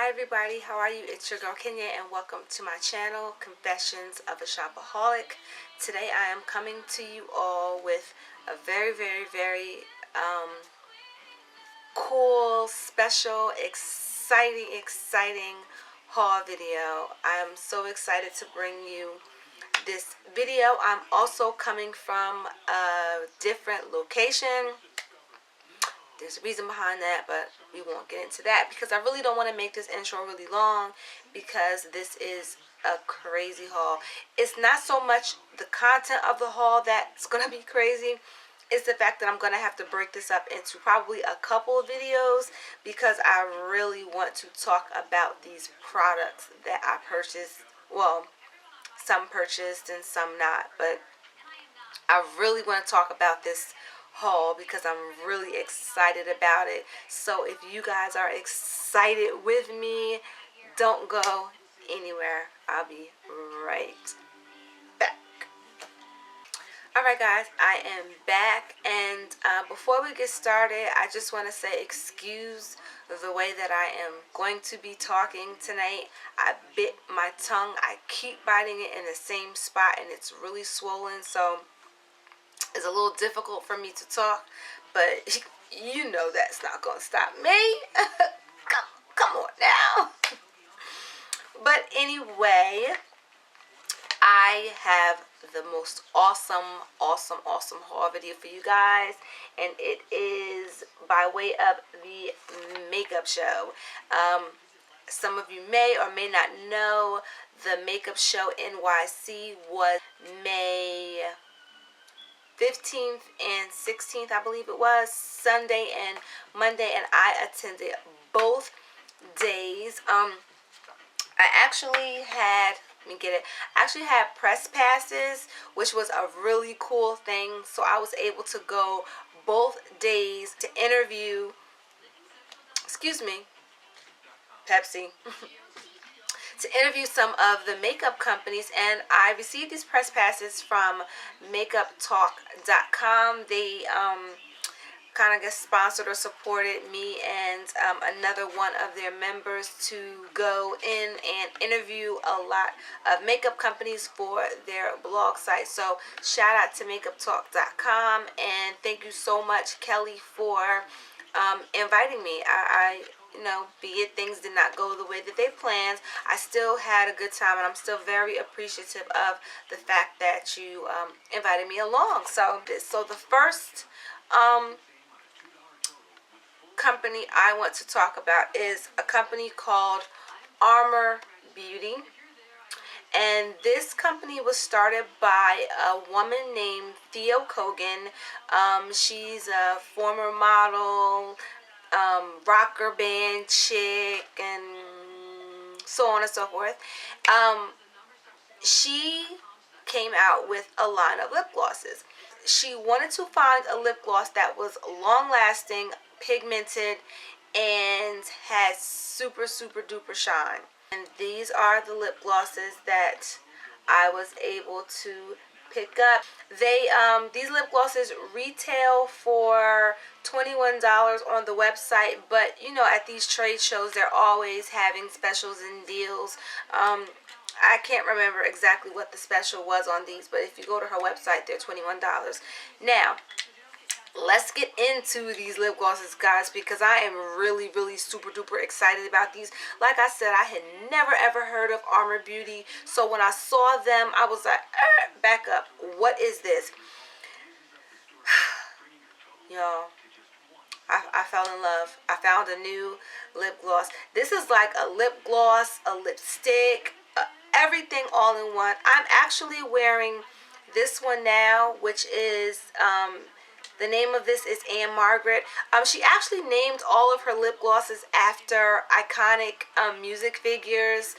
Hi everybody, how are you? It's your girl Kenya and welcome to my channel, Confessions of a Shopaholic. Today I am coming to you all with a very cool, special, exciting haul video. I am so excited to bring you this video. I'm also coming from a different location. There's a reason behind that, but we won't get into that because I really don't want to make this intro really long because this is a crazy haul. It's not so much the content of the haul that's going to be crazy. It's the fact that I'm going to have to break this up into probably a couple of videos because I really want to talk about these products that I purchased. Well, some purchased and some not, but I really want to talk about this haul because I'm really excited about it. So if you guys are excited with me, don't go anywhere. I'll be right back. Alright guys, I am back, and before we get started, I just want to say excuse the way that I am going to be talking tonight. I bit my tongue. I keep biting it in the same spot and it's really swollen, so it's a little difficult for me to talk, but you know that's not going to stop me. come on now. But anyway, I have the most awesome haul video for you guys, and it is by way of the makeup show. Some of you may or may not know the makeup show NYC was May 15th and 16th, I believe it was, Sunday and Monday, and I attended both days. I actually had, I actually had press passes, which was a really cool thing, so I was able to go both days to interview, Pepsi, to interview some of the makeup companies, and I received these press passes from makeuptalk.com. They kind of sponsored or supported me and another one of their members to go in and interview a lot of makeup companies for their blog site. So shout out to makeuptalk.com, and thank you so much, Kelly, for inviting me. I you know, be it things did not go the way that they planned, I still had a good time, and I'm still very appreciative of the fact that you invited me along. So the first company I want to talk about is a company called Armour Beauty. And this company was started by a woman named Theo Kogan. She's a former model, rocker band chick, and so on and so forth. She came out with a line of lip glosses. She wanted to find a lip gloss that was long lasting, pigmented, and had super duper shine. And these are the lip glosses that I was able to pick up. These lip glosses retail for $21 on the website, but you know, at these trade shows they're always having specials and deals. I can't remember exactly what the special was on these, but if you go to her website, they're $21. Now, let's get into these lip glosses, guys, because I am really super duper excited about these. Like I said, I had never ever heard of Armour Beauty, so when I saw them, I was like, back up, what is this? Y'all, I fell in love. I found a new lip gloss. This is like a lip gloss, a lipstick, everything all in one. I'm actually wearing this one now, which is the name of this is Anne Margaret. She actually named all of her lip glosses after iconic music figures.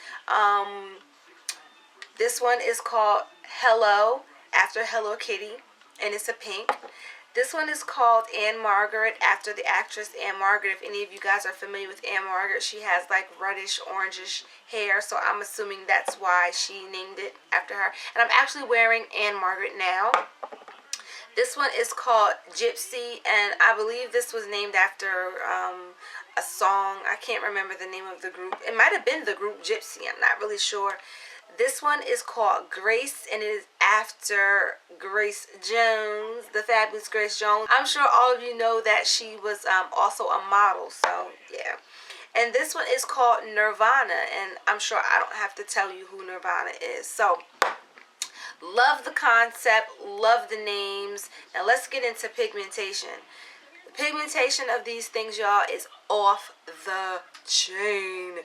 This one is called Hello, after Hello Kitty, and it's a pink. This one is called Anne Margaret, after the actress Anne Margaret. If any of you guys are familiar with Anne Margaret, she has like reddish, orangish hair, so I'm assuming that's why she named it after her. And I'm actually wearing Anne Margaret now. This one is called Gypsy, and I believe this was named after a song. I can't remember the name of the group. It might have been the group Gypsy. I'm not really sure. This one is called Grace, and it is after Grace Jones, the fabulous Grace Jones. I'm sure all of you know that she was also a model, so yeah. And this one is called Nirvana, and I'm sure I don't have to tell you who Nirvana is. So, love the concept, love the names. Now let's get into pigmentation. The pigmentation of these things, y'all, is off the chain.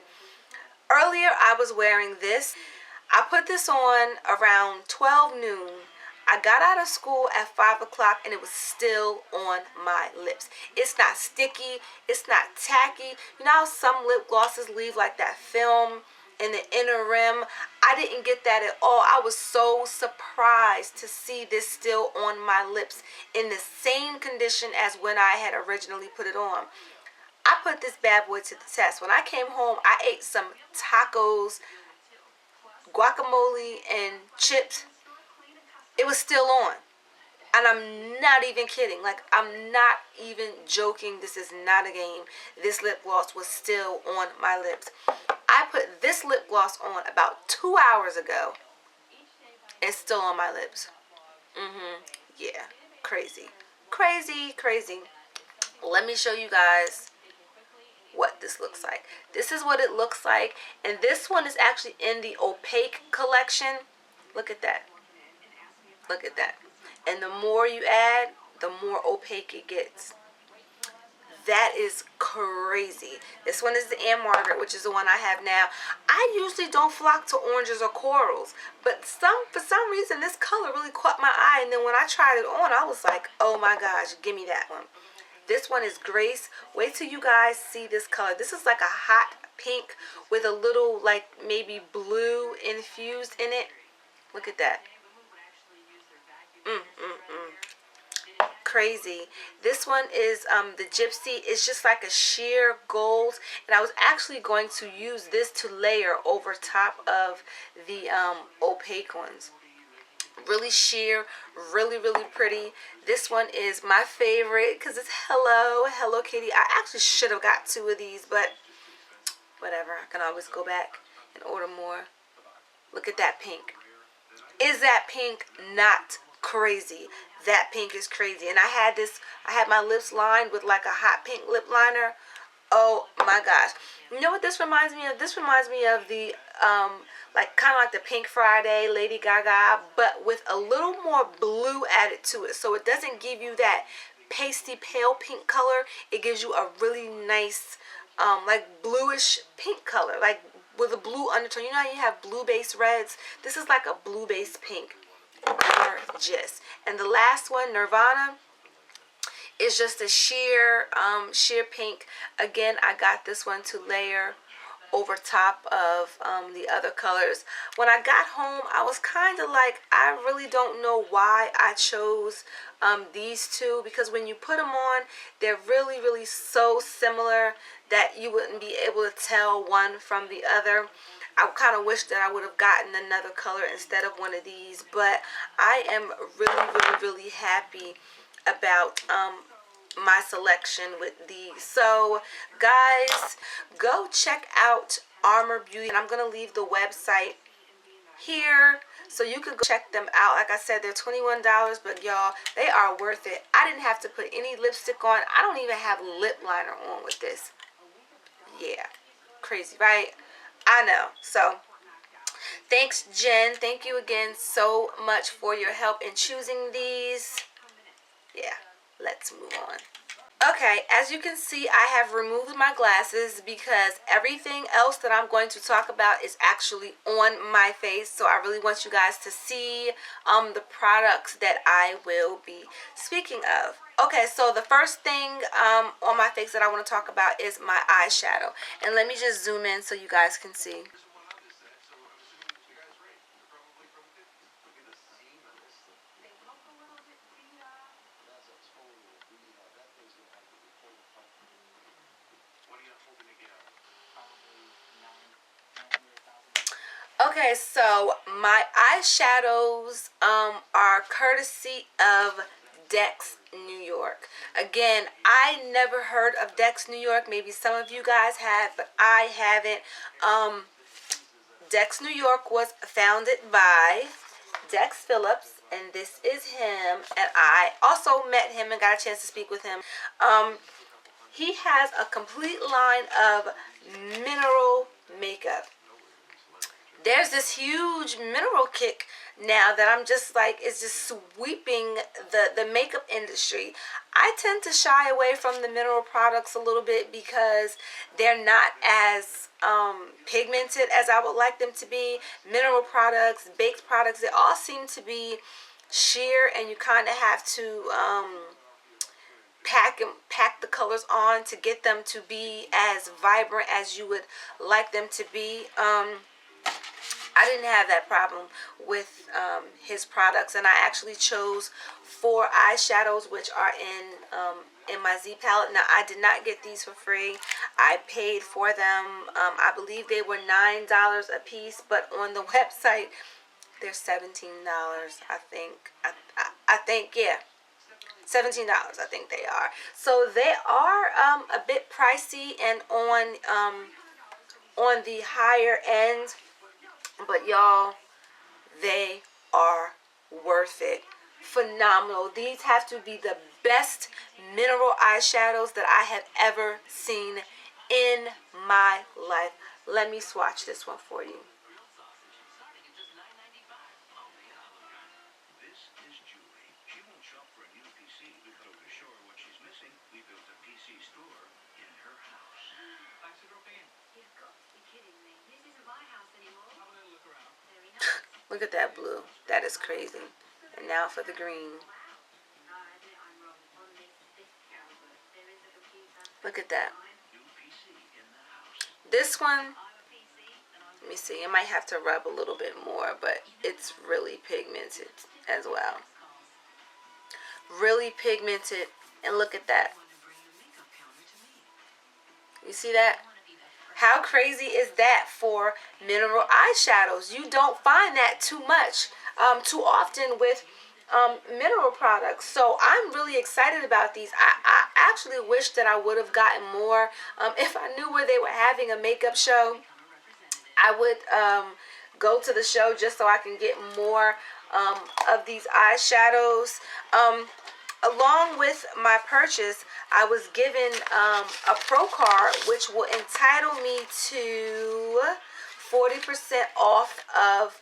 Earlier, I was wearing this. I put this on around 12 noon. I got out of school at 5 o'clock and it was still on my lips. It's not sticky. It's not tacky. You know how some lip glosses leave like that film in the inner rim? I didn't get that at all. I was so surprised to see this still on my lips in the same condition as when I had originally put it on. I put this bad boy to the test. When I came home, I ate some tacos, guacamole, and chips. It was still on. And I'm not even kidding. Like, I'm not even joking. This is not a game. This lip gloss was still on my lips. I put this lip gloss on about 2 hours ago. It's still on my lips. Yeah. Crazy. Crazy, crazy. Let me show you guys what this looks like. This is what it looks like. And this one is actually in the opaque collection. Look at that. Look at that. And the more you add, the more opaque it gets. That is crazy. This one is the Armour, which is the one I have now. I usually don't flock to oranges or corals, but for some reason this color really caught my eye, and then when I tried it on, I was like, oh my gosh, give me that one. This one is Grace. Wait till you guys see this color. This is like a hot pink with a little like maybe blue infused in it. Look at that. Crazy. This one is the Gypsy. It's just like a sheer gold, and I was actually going to use this to layer over top of the opaque ones. Really sheer, really pretty. This one is my favorite because it's Hello Kitty. I actually should have got 2 of these, but whatever. I can always go back and order more. Look at that pink. Is that pink not crazy? That pink is crazy. And I had my lips lined with like a hot pink lip liner. Oh my gosh. You know what this reminds me of? This reminds me of the like kind of like the Pink Friday Lady Gaga, but with a little more blue added to it. So it doesn't give you that pasty pale pink color. It gives you a really nice like bluish pink color, like with a blue undertone. You know how you have blue base reds? This is like a blue base pink. Gorgeous. And the last one, Nirvana, is just a sheer pink. Again, I got this one to layer over top of the other colors. When I got home, I was kind of like, I really don't know why I chose these two, because when you put them on, they're really so similar that you wouldn't be able to tell one from the other. I kind of wish that I would have gotten another color instead of one of these, but I am really happy about my selection with these. So guys, go check out Armour Beauty, and I'm gonna leave the website here so you can go check them out. Like I said, they're $21, but y'all, they are worth it. I didn't have to put any lipstick on. I don't even have lip liner on with this. Yeah, crazy, right? I know. So thanks, Jen. Thank you again so much for your help in choosing these. Yeah, let's move on. Okay, as you can see, I have removed my glasses because everything else that I'm going to talk about is actually on my face. So I really want you guys to see the products that I will be speaking of. Okay, so the first thing on my face that I want to talk about is my eyeshadow. And let me just zoom in so you guys can see. Okay, so my eyeshadows are courtesy of Dex New York. Again, I never heard of Dex New York. Maybe some of you guys have, but I haven't. Dex New York was founded by Dex Phillips, and this is him. And I also met him and got a chance to speak with him. He has a complete line of mineral makeup. There's this huge mineral kick now that I'm just like, it's just sweeping the makeup industry. I tend to shy away from the mineral products a little bit because they're not as pigmented as I would like them to be. Mineral products, baked products, they all seem to be sheer, and you kind of have to pack the colors on to get them to be as vibrant as you would like them to be. I didn't have that problem with his products, and I actually chose 4 eyeshadows, which are in my Z palette. Now, I did not get these for free. I paid for them. I believe they were $9 a piece, but on the website, they're $17. I think, yeah. $17, I think they are. So they are a bit pricey and on the higher end. But y'all, they are worth it. Phenomenal. These have to be the best mineral eyeshadows that I have ever seen in my life. Let me swatch this one for you. Look at that blue. That is crazy. And now for the green. Look at that. This one, let me see. I might have to rub a little bit more, but it's really pigmented as well. Really pigmented. And look at that. You see that? How crazy is that for mineral eyeshadows? You don't find that too much, too often with mineral products. So I'm really excited about these. I actually wish that I would have gotten more. If I knew where they were having a makeup show, I would go to the show just so I can get more of these eyeshadows. Along with my purchase, I was given a pro card which will entitle me to 40% off of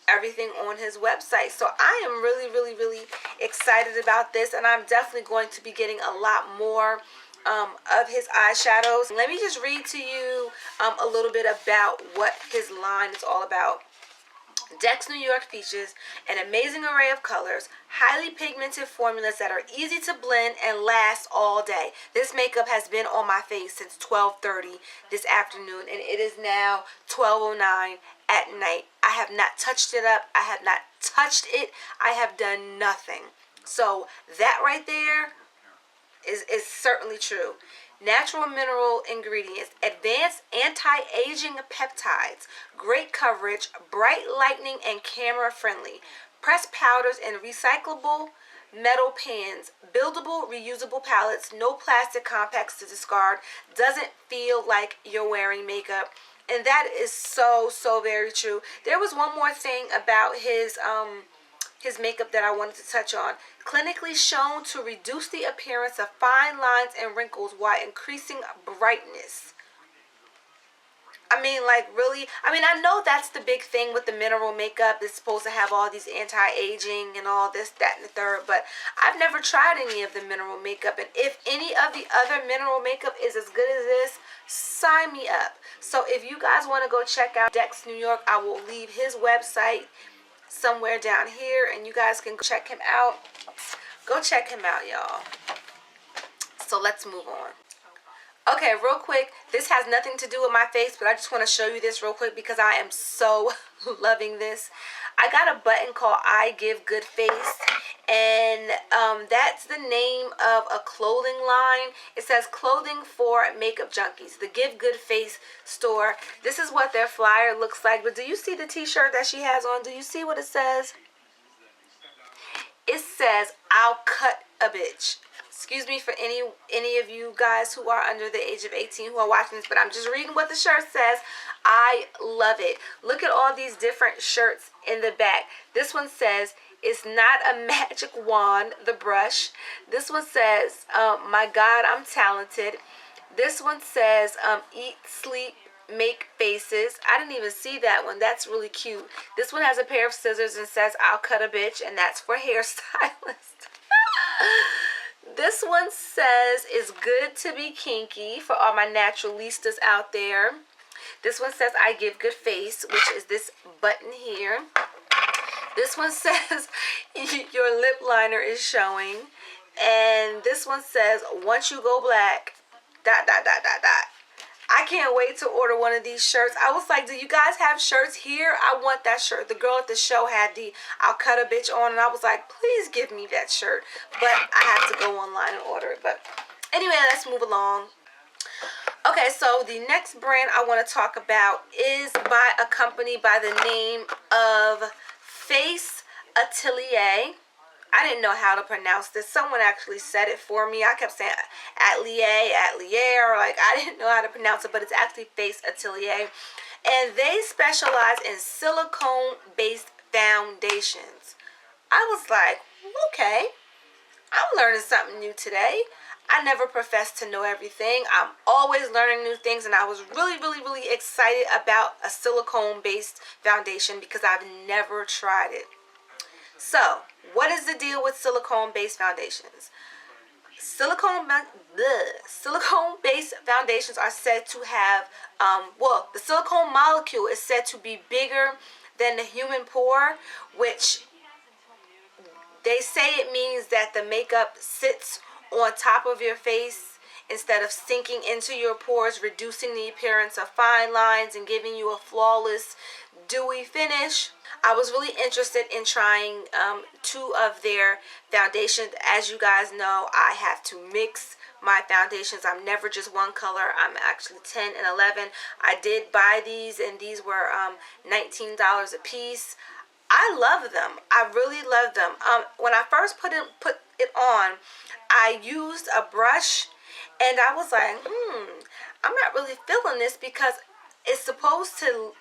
everything on his website. So I am really excited about this, and I'm definitely going to be getting a lot more of his eyeshadows. Let me just read to you a little bit about what his line is all about. Dex New York features an amazing array of colors, highly pigmented formulas that are easy to blend and last all day. This makeup has been on my face since 12:30 this afternoon, and it is now 12:09 at night. I have not touched it up. I have not touched it. I have done nothing. So that right there is certainly true. Natural mineral ingredients, advanced anti-aging peptides, great coverage, bright lighting, and camera friendly. Pressed powders and recyclable metal pans, buildable, reusable palettes, no plastic compacts to discard, doesn't feel like you're wearing makeup. And that is so very true. There was one more thing about his makeup that I wanted to touch on. Clinically shown to reduce the appearance of fine lines and wrinkles while increasing brightness. I mean, like, really? I mean, I know that's the big thing with the mineral makeup. It's supposed to have all these anti-aging and all this, that, and the third. But I've never tried any of the mineral makeup. And if any of the other mineral makeup is as good as this, sign me up. So if you guys want to go check out Dex New York, I will leave his website somewhere down here, and you guys can check him out. Go check him out, y'all. So let's move on. Okay, real quick, this has nothing to do with my face, but I just want to show you this real quick because I am so loving this. I got a button called I Give Good Face, and that's the name of a clothing line. It says clothing for makeup junkies, the Give Good Face store. This is what their flyer looks like, but do you see the t-shirt that she has on? Do you see what it says? it says, "I'll cut a bitch." Excuse me for any of you guys who are under the age of 18 who are watching this, but I'm just reading what the shirt says. I love it. Look at all these different shirts in the back. This one says, "It's not a magic wand, the brush." This one says, "My God, I'm talented." This one says, "Eat, sleep, make faces." I didn't even see that one. That's really cute. This one has a pair of scissors and says, "I'll cut a bitch," and that's for hairstylist. This one says, "It's good to be kinky," for all my naturalistas out there. This one says, "I give good face," which is this button here. This one says, "Your lip liner is showing." And this one says, "Once you go black, ... I can't wait to order one of these shirts. I was like, do you guys have shirts here? I want that shirt. The girl at the show had the "I'll cut a bitch" on, and I was like, please give me that shirt. But I have to go online and order it. But anyway, let's move along. Okay, so the next brand I want to talk about is by a company by the name of Atelier. I didn't know how to pronounce this. Someone actually said it for me. I kept saying Atelier, like I didn't know how to pronounce it, but it's actually Atelier. And they specialize in silicone-based foundations. I was like, okay, I'm learning something new today. I never profess to know everything. I'm always learning new things, and I was really, really, really excited about a silicone-based foundation because I've never tried it. So, what is the deal with silicone-based foundations? Silicone-based foundations are said to have, the silicone molecule is said to be bigger than the human pore, which they say it means that the makeup sits on top of your face instead of sinking into your pores, reducing the appearance of fine lines and giving you a flawless, dewy finish. I was really interested in trying two of their foundations. As you guys know, I have to mix my foundations. I'm never just one color. I'm actually 10 and 11. I did buy these, and these were $19 a piece. I love them. I really love them. When I first put it on, I used a brush, and I was like, I'm not really feeling this because it's supposed to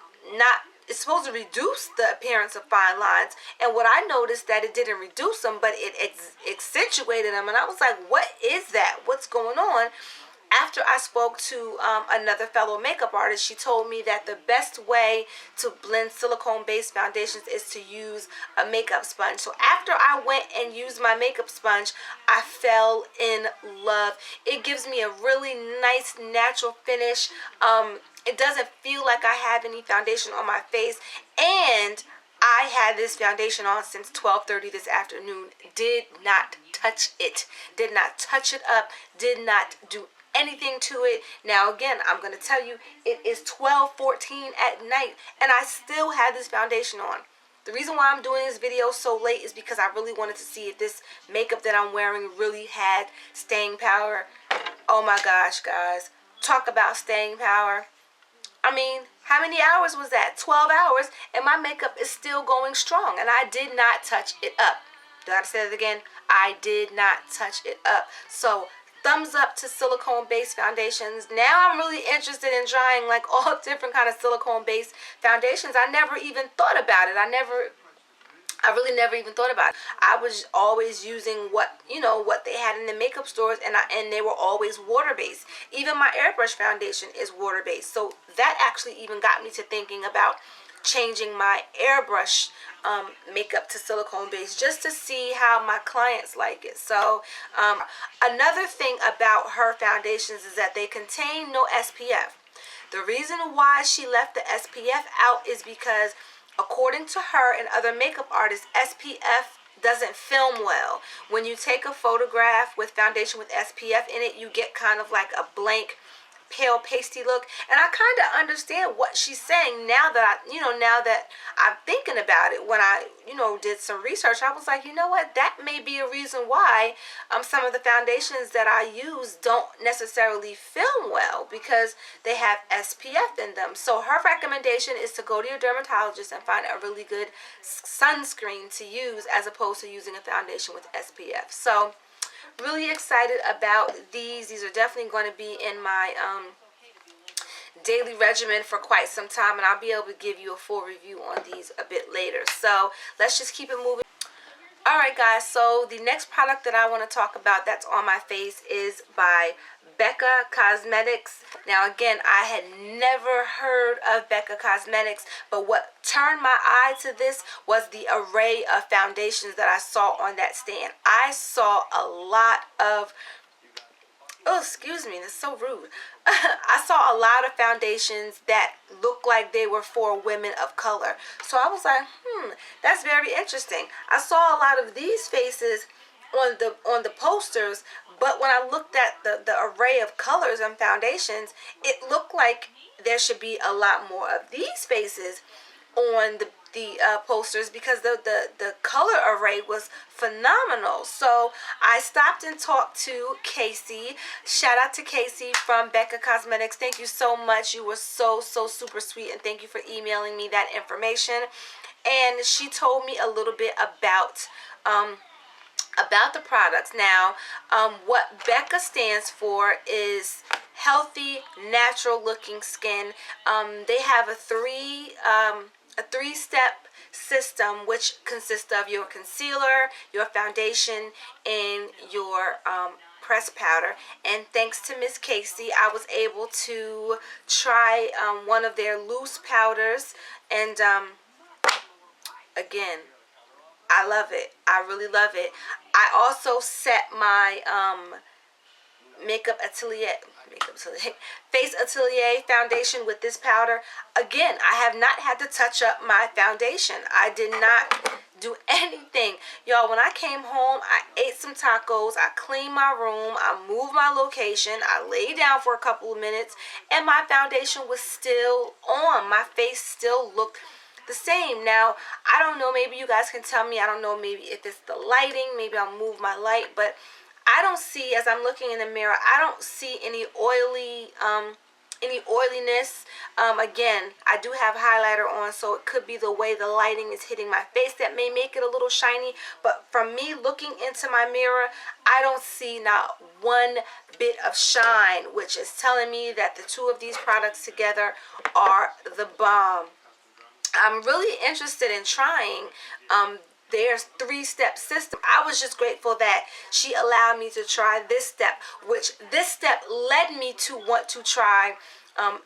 reduce the appearance of fine lines. And what I noticed that it didn't reduce them, but it accentuated them. And I was like, what is that? What's going on? After I spoke to another fellow makeup artist, she told me that the best way to blend silicone-based foundations is to use a makeup sponge. So after I went and used my makeup sponge, I fell in love. It gives me a really nice natural finish. It doesn't feel like I have any foundation on my face. And I had this foundation on since 12:30 this afternoon. Did not touch it. Did not touch it up. Did not do anything to it. Now again, I'm going to tell you, it is 12:14 at night and I still have this foundation on. The reason why I'm doing this video so late is because I really wanted to see if this makeup that I'm wearing really had staying power. Oh my gosh, guys. Talk about staying power. I mean, how many hours was that? 12 hours, and my makeup is still going strong, and I did not touch it up. Do I have to say that again? I did not touch it up. So, thumbs up to silicone-based foundations. Now I'm really interested in trying like all different kind of silicone-based foundations. I never even thought about it. I really never even thought about it. I was always using what they had in the makeup stores, and they were always water-based. Even my airbrush foundation is water-based. So that actually even got me to thinking about changing my airbrush makeup to silicone-based just to see how my clients like it. So another thing about her foundations is that they contain no SPF. The reason why she left the SPF out is because, according to her and other makeup artists, SPF doesn't film well. When you take a photograph with foundation with SPF in it, you get kind of like a blank pale pasty look. And I kind of understand what she's saying now that I'm thinking about it. When I did some research, I was like, you know what, that may be a reason why some of the foundations that I use don't necessarily film well, because they have SPF in them. So her recommendation is to go to your dermatologist and find a really good sunscreen to use, as opposed to using a foundation with SPF. So really excited about these. These are definitely going to be in my daily regimen for quite some time, and I'll be able to give you a full review on these a bit later. So let's just keep it moving. Alright guys, so the next product that I want to talk about that's on my face is by Becca Cosmetics. Now again, I had never heard of Becca Cosmetics, but what turned my eye to this was the array of foundations that I saw on that stand. I saw a lot of, oh, excuse me, that's so rude. I saw a lot of foundations that looked like they were for women of color. So I was like, that's very interesting. I saw a lot of these faces on the posters, but when I looked at the array of colors and foundations, it looked like there should be a lot more of these faces on the posters, because the color array was phenomenal. So I stopped and talked to Casey. Shout out to Casey from Becca Cosmetics. Thank you so much. You were so super sweet, and thank you for emailing me that information. And she told me a little bit about the products. Now, what Becca stands for is healthy, natural looking skin. They have a three-step system, which consists of your concealer, your foundation, and your press powder. And thanks to Miss Casey, I was able to try one of their loose powders, and again, I love it. I really love it. I also set my Face Atelier foundation with this powder. Again, I have not had to touch up my foundation. I did not do anything. Y'all, when I came home, I ate some tacos, I cleaned my room, I moved my location, I laid down for a couple of minutes, and my foundation was still on. My face still looked the same. Now, I don't know, maybe you guys can tell me. I don't know, maybe if it's the lighting, maybe I'll move my light, but I don't see, as I'm looking in the mirror, I don't see any oiliness. Again, I do have highlighter on, so it could be the way the lighting is hitting my face that may make it a little shiny. But from me looking into my mirror, I don't see not one bit of shine, which is telling me that the two of these products together are the bomb. I'm really interested in trying their three-step system. I was just grateful that she allowed me to try this step, which this step led me to want to try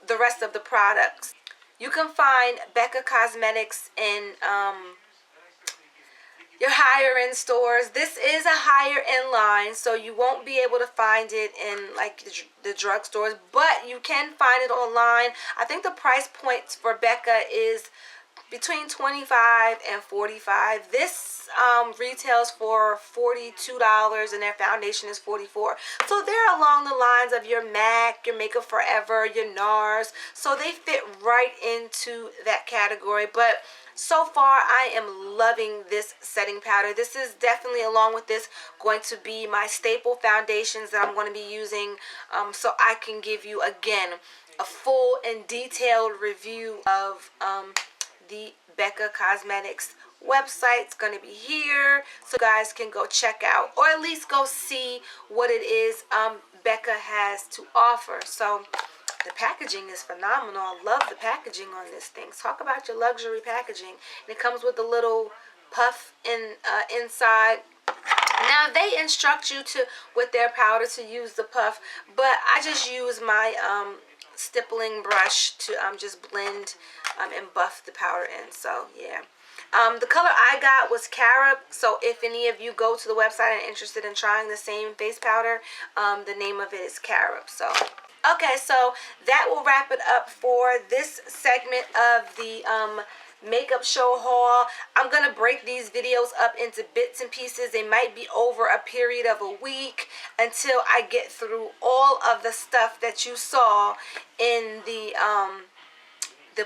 the rest of the products. You can find Becca Cosmetics in your higher end stores. This is a higher end line, so you won't be able to find it in like the drugstores, but you can find it online. I think the price points for Becca is between $25 and $45. This retails for $42, and their foundation is $44. So they're along the lines of your MAC, your Makeup Forever, your NARS. So they fit right into that category. But so far, I am loving this setting powder. This is definitely, along with this, going to be my staple foundations that I'm going to be using, so I can give you, again, a full and detailed review of the Becca Cosmetics website. It's going to be here, so you guys can go check out, or at least go see what it is Becca has to offer. So the packaging is phenomenal. I love the packaging on this thing. Talk about your luxury packaging. And it comes with a little puff inside. Now they instruct you to, with their powder, to use the puff, but I just use my stippling brush to just blend and buff the powder in. So yeah, the color I got was Carob. So if any of you go to the website and are interested in trying the same face powder, the name of it is Carob. So okay, so that will wrap it up for this segment of the makeup show haul. I'm going to break these videos up into bits and pieces. They might be over a period of a week until I get through all of the stuff that you saw in the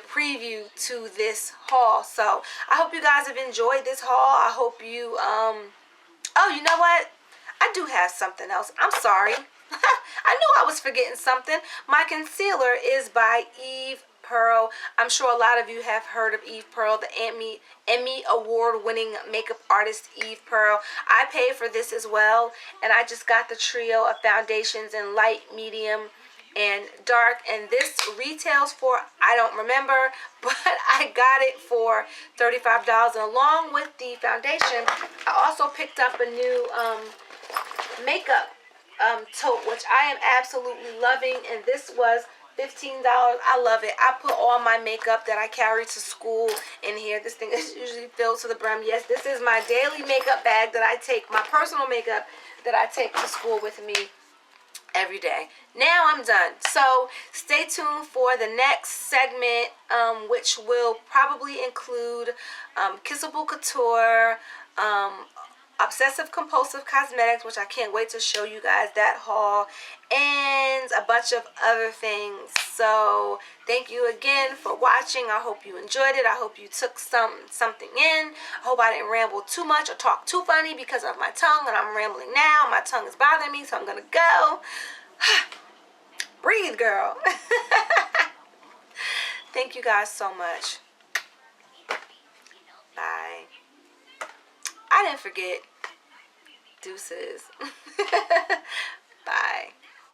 preview to this haul. So I hope you guys have enjoyed this haul. I hope you oh, you know what, I do have something else. I'm sorry. I knew I was forgetting something. My concealer is by Eve Pearl. I'm sure a lot of you have heard of Eve Pearl, the Emmy award-winning makeup artist Eve Pearl. I paid for this as well, and I just got the trio of foundations in light, medium, and dark, and this retails for, I don't remember, but I got it for $35, and along with the foundation I also picked up a new makeup tote, which I am absolutely loving, and this was $15. I love it. I put all my makeup that I carry to school in here. This thing is usually filled to the brim. Yes, this is my daily makeup bag that I take, my personal makeup that I take to school with me every day. Now I'm done. So stay tuned for the next segment, which will probably include Kissable Couture, Obsessive Compulsive Cosmetics, which I can't wait to show you guys that haul, and a bunch of other things. So thank you again for watching. I hope you enjoyed it. I hope you took something in. I hope I didn't ramble too much or talk too funny because of my tongue, and I'm rambling now. My tongue is bothering me, so I'm gonna go. Breathe, girl. Thank you guys so much. Bye. I didn't forget. Deuces. Bye.